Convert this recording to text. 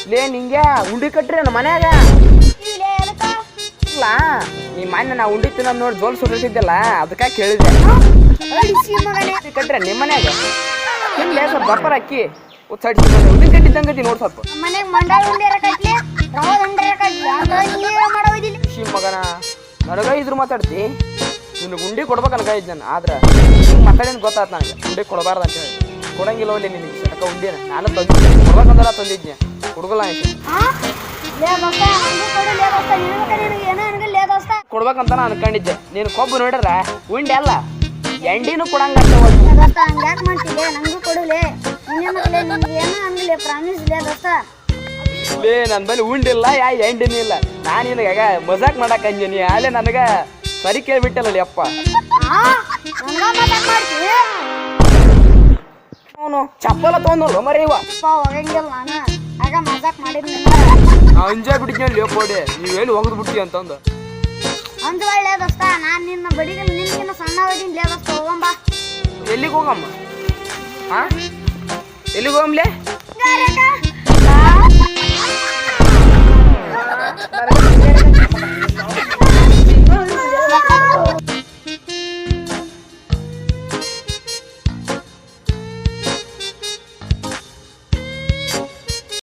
ಲೇ ನಿಂಗೆ ಉಂಡಿ ಕಟ್ರಿ ನಮ್ಮ ಮನ್ಯಾಗ ಇಲ್ಲ ನೀ ಮೊನ್ನೆ ನಾ ಉಂಡಿ ತಿನ್ನೋದು ನೋಡಿ ಜೋಲ್ ಸುರಿಸಿದ್ದಲ್ಲ ಅದಕ್ಕೆ ಕೇಳಿದೆ ಕಟ್ರೆ ನಿಮ್ಮ ಮನ್ಯಾಗ ತಿನ್ಲೇ ಸ್ವಲ್ಪ ಬಪ್ಪರ ಅಕ್ಕಿ ಉಚ್ಚಾಡಿಸಿ ಉದ್ದಿನ ಕಟ್ಟಿ ತಂಗತಿ ನೋಡ್ ಸ್ವಲ್ಪ ಮಗನ ನನಗ ಇದ್ರು ಮಾತಾಡ್ತಿ ನಿನ್ನ ಗುಂಡಿ ಕೊಡ್ಬೇಕು ಅನ್ಕಾಯ್ತು ನಾನು ಆದ್ರೆ ಮಾತಾಡೇನು ಗೊತ್ತಾಯ್ತು ನನಗೆ ಗುಂಡಿ ಕೊಡಬಾರ್ದು ಅಂತ ಹೇಳಿ ಕೊಡಂಗಿಲ್ಲ ಒಳ್ಳೆ ನಿನಗೆ ಅಕ್ಕ ಉಂಡಿನ ನಾನು ತಂದಿದ್ದೆ ಕೊಡ್ಬೇಕಂದ್ರೆ ತಂದಿದ್ದೆ ಹುಡುಗಲ್ಲ ಕೊಡ್ಬೇಕಂತ ನಾನು ಅನ್ಕೊಂಡಿದ್ದೆ ನೀನು ಕೊಬ್ಬು ನೋಡ್ರ ಉಂಡಿ ಅಲ್ಲ ಎಂಡಿನೂ ಕೊಡಂಗ ಲೇ ನನ್ನ ಬಳಿ ಉಂಡಿಲ್ಲ ಯಾ ಎಂಡಿನೂ ಇಲ್ಲ ನಾನು ನಿನಗ ಮಜಾಕ್ ಮಾಡಕ್ ಅಂಜನಿ ಅಲ್ಲೇ ನನಗ ಸರಿ ಕೇಳ್ಬಿಟ್ಟಲ್ಲ ಅಪ್ಪ ಅವನು ಚಪ್ಪಲ ತಗೊಂಡು ಮರಿ ಇವ ಅಂಜಾಯ್ ಬಿಟ್ಟಿದ್ನಲ್ಲಿ ಕೊಡಿ ನೀವೇನು ಹೋಗದ್ ಬಿಟ್ಟಿ ಅಂತಂದು ಒಂದು ಒಳ್ಳೆ ದೋಸ್ತ ನಾನು ನಿನ್ನ ಬಡಿಗೆ ನಿನ್ಗಿನ್ನ ಸಣ್ಣ ವಯದಿನ ದೋಸ್ತ ಹೋಗಂಬ ಎಲ್ಲಿಗೆ ಹೋಗಮ್ಮ ಹಾ ಎಲ್ಲಿಗೆ ಹೋಗಮ್ಲೆ